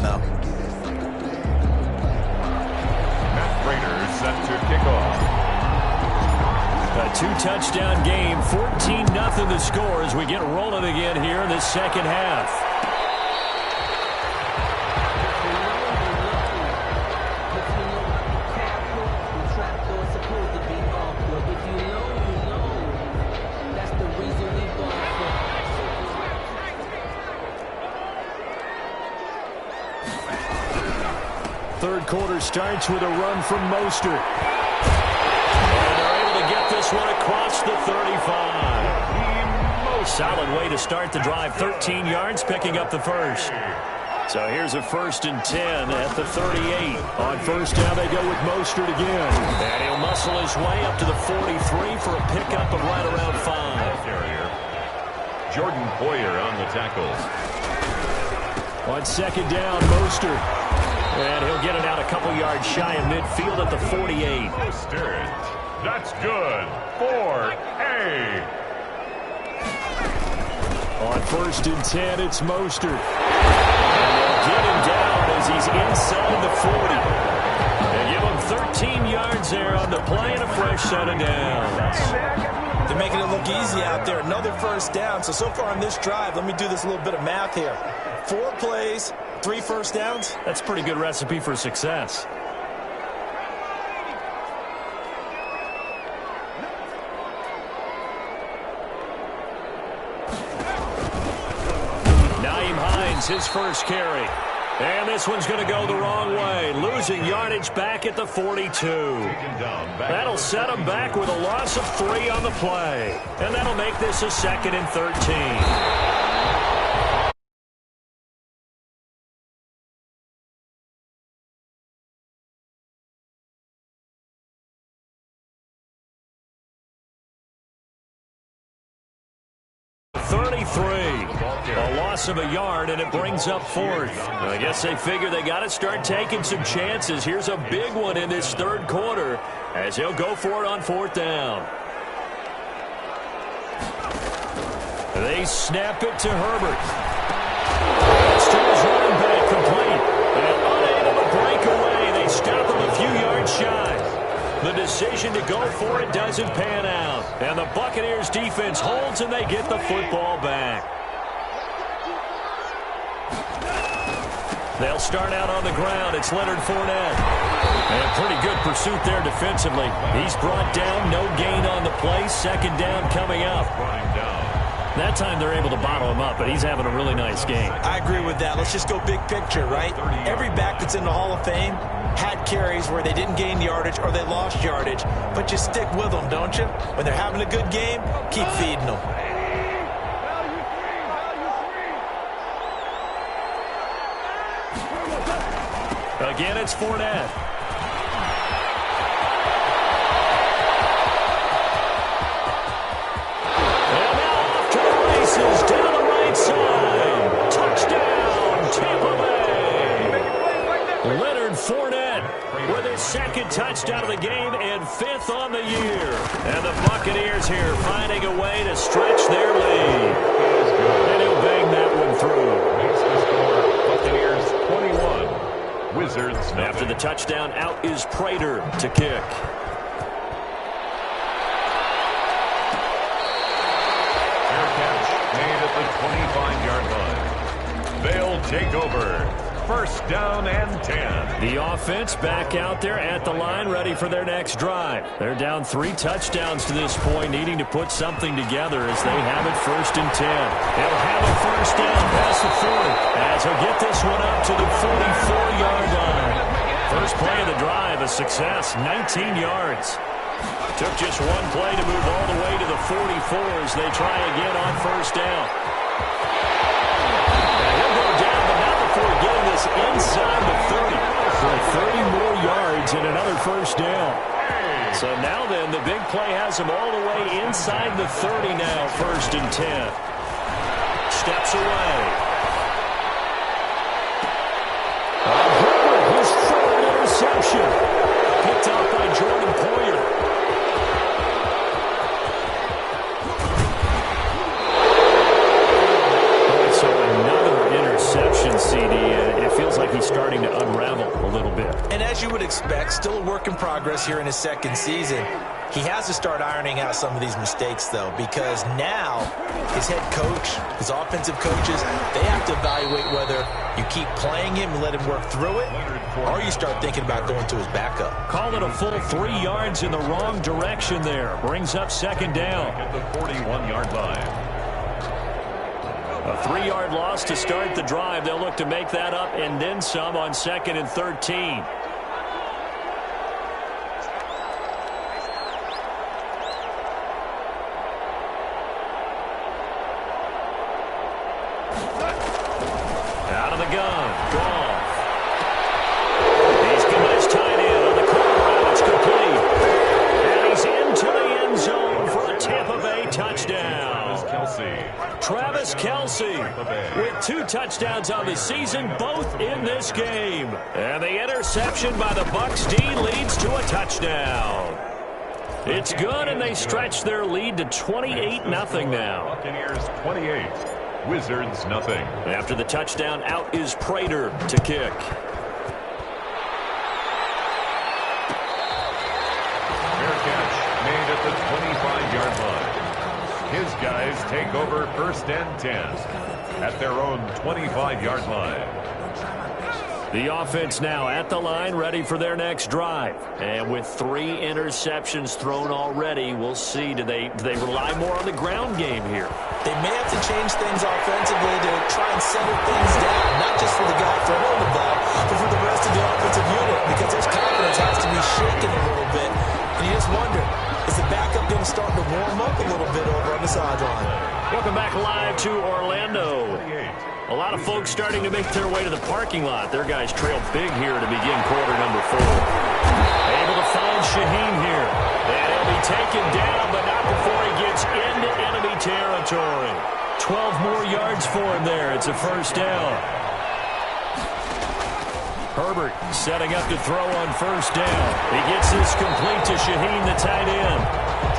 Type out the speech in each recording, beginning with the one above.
now. Matt Prater set to kick off. A two-touchdown game, 14-0 the score as we get rolling again here in this second half. Third quarter starts with a run from Mostert. Get this one across the 35. Solid way to start the drive. 13 yards, picking up the first. So here's a 1st and 10 at the 38. On first down, they go with Mostert again. And he'll muscle his way up to the 43 for a pickup of right around 5. Jordan Poyer on the tackles. On second down, Mostert. And he'll get it out a couple yards shy of midfield at the 48. Mostert. That's good. 4A. On 1st and 10, it's Mostert. And they'll get him down as he's inside the 40. They give him 13 yards there on the play and a fresh set of downs. They're making it look easy out there. Another first down. So far on this drive, let me do this little bit of math here. 4 plays, 3 first downs. That's a pretty good recipe for success. His first carry. And this one's going to go the wrong way. Losing yardage back at the 42. That'll set him back with a loss of 3 on the play. And that'll make this a 2nd and 13. A loss of a yard, and it brings up 4th. I guess they figure they got to start taking some chances. Here's a big one in this third quarter as he'll go for it on 4th down. They snap it to Herbert. It's to his running back, complete. And unable to break away. They stop him a few yards shy. The decision to go for it doesn't pan out. And the Buccaneers defense holds and they get the football back. They'll start out on the ground. It's Leonard Fournette. And a pretty good pursuit there defensively. He's brought down, no gain on the play. 2nd down coming up. That time they're able to bottle him up, but he's having a really nice game. I agree with that. Let's just go big picture, right? Every back that's in the Hall of Fame had carries where they didn't gain yardage or they lost yardage. But you stick with them, don't you? When they're having a good game, keep feeding them. Again, it's Fournette. And now off to the races down the right side. Touchdown, Tampa Bay. Leonard Fournette with his 2nd touchdown of the game and 5th on the year. And the Buccaneers here finding a way to stretch their lead. And he'll bang that one through. Makes the score Buccaneers 21. Wizards. After the touchdown, out is Prater to kick. Fair catch made at the 25-yard line. They'll take over. 1st down and 10. The offense back out there at the line, ready for their next drive. They're down 3 touchdowns to this point, needing to put something together as they have it 1st and 10. They'll have a 1st down past the 40 as he'll get this one up to the 44-yard line. First play of the drive, a success, 19 yards. Took just one play to move all the way to the 44 as they try again on 1st down. And he'll go down, but not before getting this inside the 30. For 30 more yards and another 1st down. So now then, the big play has him all the way inside the 30 now, 1st and 10. Steps away. His 3rd interception. Picked up by Jordan Poyer. So another interception, CD. It feels like he's starting to unravel a little bit. And as you would expect, still a work in progress here in his second season. He has to start ironing out some of these mistakes, though, because now his head coach, his offensive coaches, they have to evaluate whether you keep playing him and let him work through it, or you start thinking about going to his backup. Call it a full 3 yards in the wrong direction there. Brings up second down. At the 41-yard line. A 3-yard loss to start the drive. They'll look to make that up and then some on 2nd and 13. Out of the gun. Goff. He's got his tight end on the corner. It's complete. And he's into the end zone for a Tampa Bay touchdown. Travis Kelce with 2 touchdowns on the season, both in this game. And the interception by the Bucs D leads to a touchdown. It's good, and they stretch their lead to 28-0 now. Buccaneers 28, Wizards nothing. After the touchdown, out is Prater to kick. Fair catch made at the 25-yard line. His guys take over 1st and 10 at their own 25-yard line. The offense now at the line, ready for their next drive. And with 3 interceptions thrown already, we'll see. Do they rely more on the ground game here? They may have to change things offensively to try and settle things down, not just for the guy throwing the ball, but for the rest of the offensive unit, because his confidence has to be shaken a little bit. And you just wonder, is the backup going to start to warm up a little bit over on the sideline? Welcome back live to Orlando. A lot of folks starting to make their way to the parking lot. Their guys trail big here to begin quarter number 4. Able to find Shaheen here. And he'll be taken down, but not before he gets into enemy territory. 12 more yards for him there. It's a first down. Herbert setting up to throw on first down. He gets this complete to Shaheen, the tight end.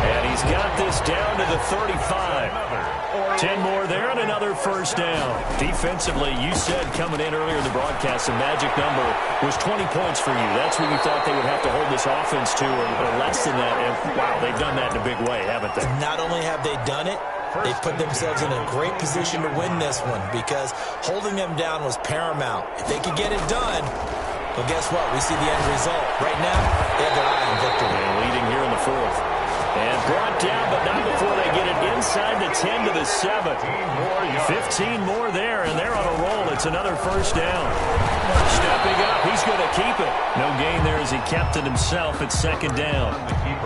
And he's got this down to the 35. 10 more there and another first down. Defensively, you said coming in earlier in the broadcast, the magic number was 20 points for you. That's what you thought they would have to hold this offense to, or less than that. And wow, they've done that in a big way, haven't they? Not only have they done it, they've put themselves in a great position to win this one, because holding them down was paramount. If they could get it done, well, guess what? We see the end result. Right now, they have their eye on victory. And leading here in the 4th. And brought down, but not before they get it inside the 10 to the 7. 15 more there, and they're on a roll. It's another first down. Stepping up, he's going to keep it. No gain there as he kept it himself at 2nd down.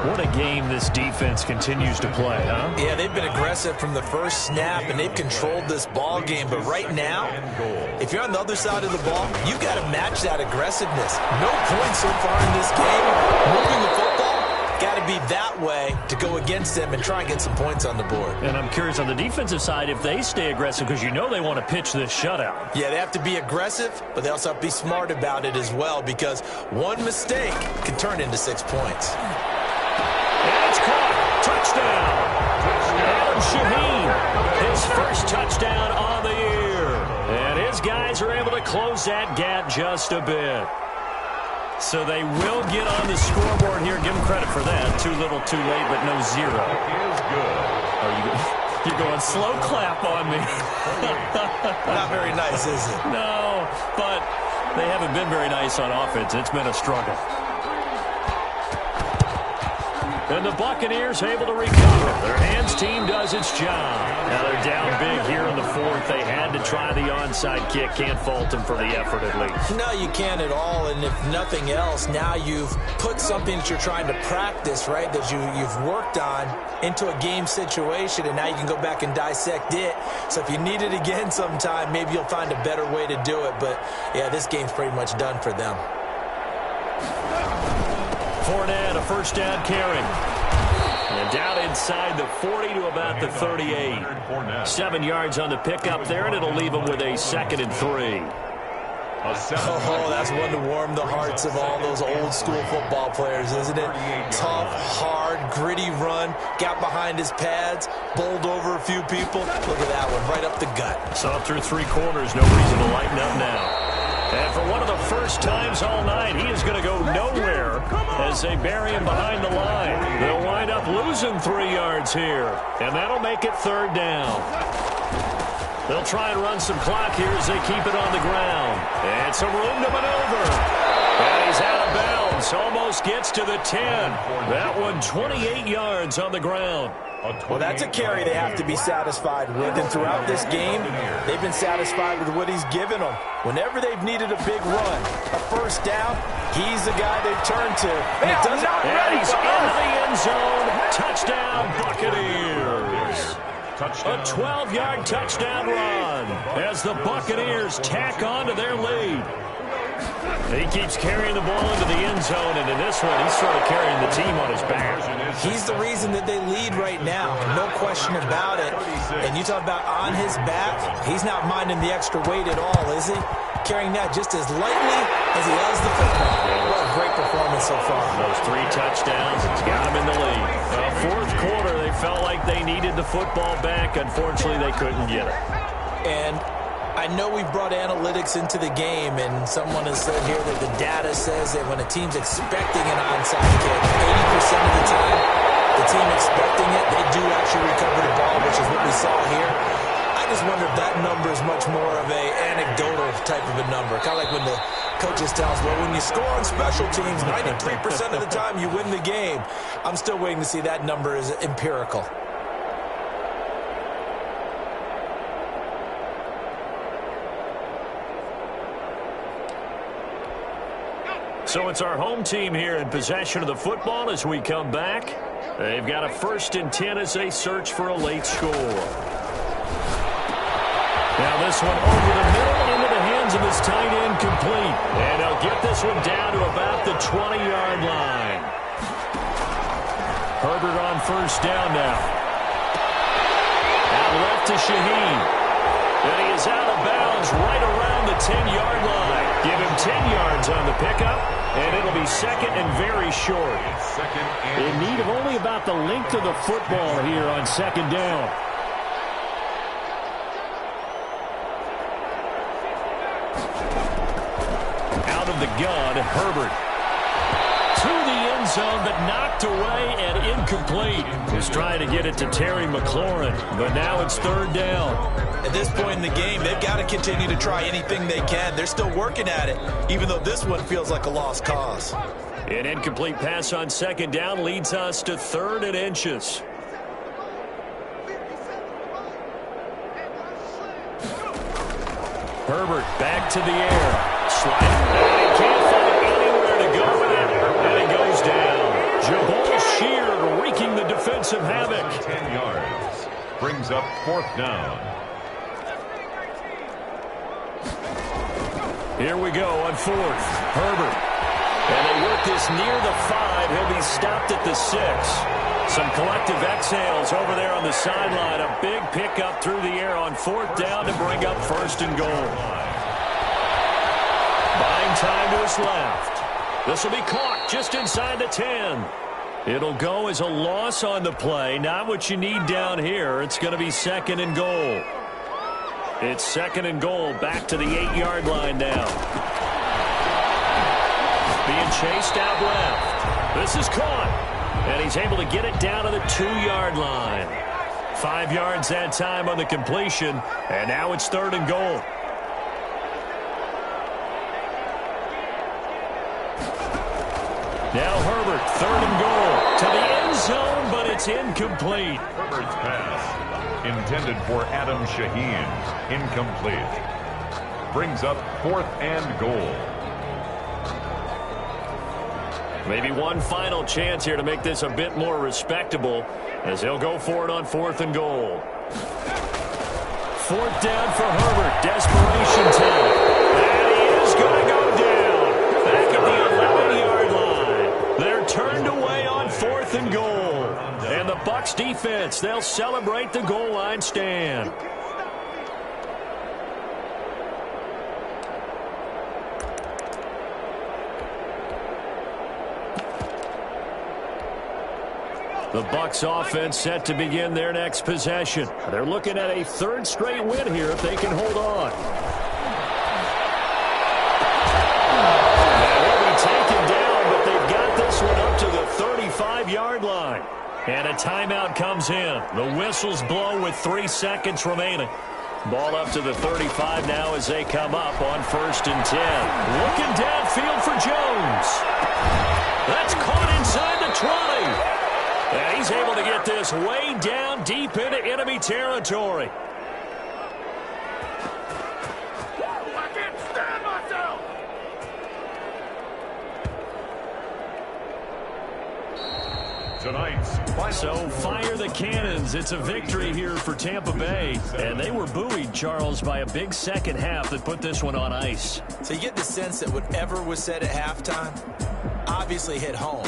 What a game this defense continues to play, huh? Yeah, they've been aggressive from the first snap, and they've controlled this ball game. But right now, if you're on the other side of the ball, you've got to match that aggressiveness. No points so far in this game. Moving the football, got to be that way to go against them and try and get some points on the board. And I'm curious on the defensive side if they stay aggressive, because you know they want to pitch this shutout. Yeah, they have to be aggressive, but they also have to be smart about it as well, because one mistake can turn into 6 points. And it's caught. Touchdown. Adam Shaheen, his first touchdown on the year. And his guys are able to close that gap just a bit. So they will get on the scoreboard here. Give them credit for that. Too little, too late, but no 0. Is good. You're going slow clap on me. Not very nice, is it? No, but they haven't been very nice on offense. It's been a struggle. And the Buccaneers able to recover. Their hands team does its job. Now they're down big here in the 4th. They had to try the onside kick. Can't fault them for the effort at least. No, you can't at all. And if nothing else, now you've put something that you're trying to practice, right, that you've worked on into a game situation, and now you can go back and dissect it. So if you need it again sometime, maybe you'll find a better way to do it. But, yeah, this game's pretty much done for them. Fournette, a first down carry. And down inside the 40 to about the 38. 7 yards on the pickup there, and it'll leave them with a 2nd and 3. Oh, that's one to warm the hearts of all those old school football players, isn't it? Tough, hard, gritty run, got behind his pads, bowled over a few people. Look at that one, right up the gut. Saw through 3 quarters, no reason to lighten up now. And for one of the first times all night, he is going to go nowhere as they bury him behind the line. They'll wind up losing 3 yards here, and that'll make it 3rd down. They'll try and run some clock here as they keep it on the ground. And some room to maneuver. And he's out of bounds. Almost gets to the 10. That one 28 yards on the ground. Well, that's a carry they have to be satisfied with. And throughout this game, they've been satisfied with what he's given them. Whenever they've needed a big run, a first down, he's the guy they turn to. And it doesn't. And he's into the end zone. Touchdown, Buccaneers. A 12-yard touchdown run as the Buccaneers tack on to their lead. He keeps carrying the ball into the end zone, and in this one, he's sort of carrying the team on his back. He's the reason that they lead right now, no question about it. And you talk about on his back, he's not minding the extra weight at all, is he? Carrying that just as lightly as he has the football. What a great performance so far. Those 3 touchdowns, it's got him in the lead. 4th quarter, they felt like they needed the football back. Unfortunately, they couldn't get it. And I know we've brought analytics into the game, and someone has said here that the data says that when a team's expecting an onside kick, 80% of the time, the team expecting it, they do actually recover the ball, which is what we saw here. I just wonder if that number is much more of a anecdotal type of a number. Kind of like when the coaches tell us, well, when you score on special teams, 93% of the time you win the game. I'm still waiting to see that number is empirical. So it's our home team here in possession of the football as we come back. They've got a 1st and 10 as they search for a late score. Now this one over the middle into the hands of his tight end, complete. And they'll get this one down to about the 20-yard line. Herbert on 1st down now. Out left to Shaheen. And he is out of bounds right around the 10-yard line. Give him 10 yards on the pickup, and it'll be 2nd and very short. In need of only about the length of the football here on 2nd down. Out of the gun, Herbert. To the end zone, but knocked away and incomplete. Just trying to get it to Terry McLaurin, but now it's 3rd down. At this point in the game, they've got to continue to try anything they can. They're still working at it, even though this one feels like a lost cause. An incomplete pass on 2nd down leads us to 3rd and inches. Herbert back to the air. Sliding. And he can't find anywhere to go with it. And he goes down. Jabal Sheard wreaking the defensive havoc. 10 yards. Brings up 4th down. Here we go on 4th. Herbert. And they work this near the 5. He'll be stopped at the 6. Some collective exhales over there on the sideline. A big pickup through the air on 4th down to bring up 1st and goal. Buying time to his left. This will be caught just inside the 10. It'll go as a loss on the play. Not what you need down here. It's going to be 2nd and goal. It's 2nd and goal, back to the 8-yard line now. Being chased out left. This is caught. And he's able to get it down to the 2-yard line. 5 yards that time on the completion. And now it's 3rd and goal. Now Herbert, 3rd and goal. To the end zone, but it's incomplete. Herbert's pass. Intended for Adam Shaheen. Incomplete. Brings up 4th and goal. Maybe one final chance here to make this a bit more respectable as they'll go for it on 4th and goal. 4th down for Herbert. Desperation time. And he is going to go down. Back at the 11-yard line. They're turned away on 4th and goal. And the Bucs defense, they'll celebrate the goal line stand. The Bucs offense set to begin their next possession. They're looking at a 3rd straight win here if they can hold on. And a timeout comes in. The whistles blow with 3 seconds remaining. Ball up to the 35 now as they come up on 1st and 10. Looking downfield for Jones. That's caught inside the 20. And he's able to get this way down deep into enemy territory. I can't stand myself. Tonight's So fire the cannons. It's a victory here for Tampa Bay. And they were buoyed, Charles, by a big second half that put this one on ice. So you get the sense that whatever was said at halftime obviously hit home.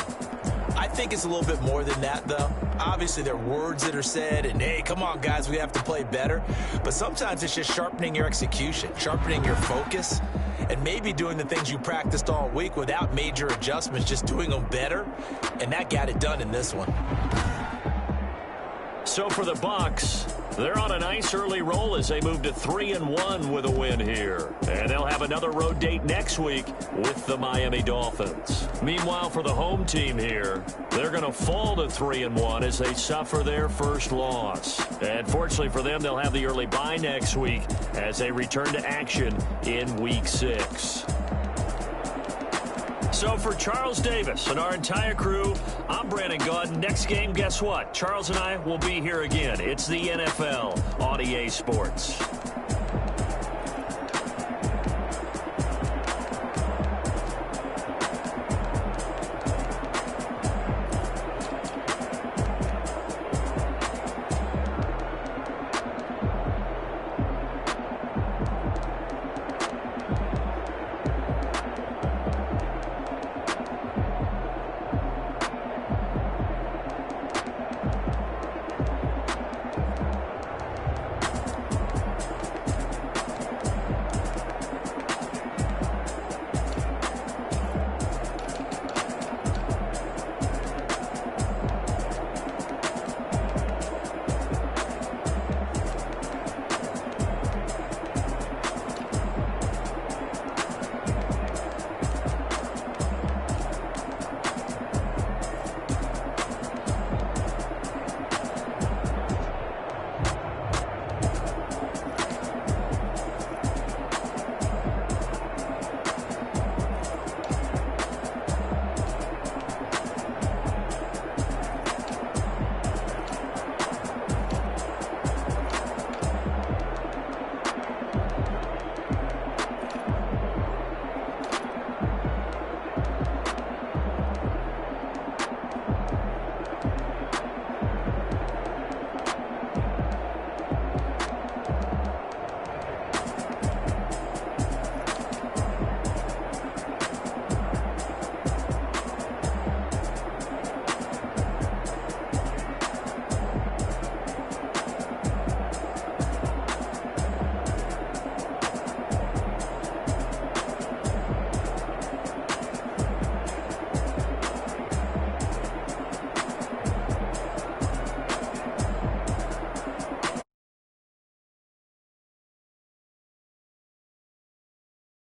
I think it's a little bit more than that, though. Obviously, there are words that are said, and, hey, come on, guys, we have to play better. But sometimes it's just sharpening your execution, sharpening your focus, and maybe doing the things you practiced all week without major adjustments, just doing them better. And that got it done in this one. So for the Bucks, they're on a nice early roll as they move to 3-1 with a win here. And they'll have another road date next week with the Miami Dolphins. Meanwhile, for the home team here, they're going to fall to 3-1 as they suffer their first loss. And fortunately for them, they'll have the early bye next week as they return to action in Week 6. So for Charles Davis and our entire crew, I'm Brandon Gaudin. Next game, guess what? Charles and I will be here again. It's the NFL on EA Sports.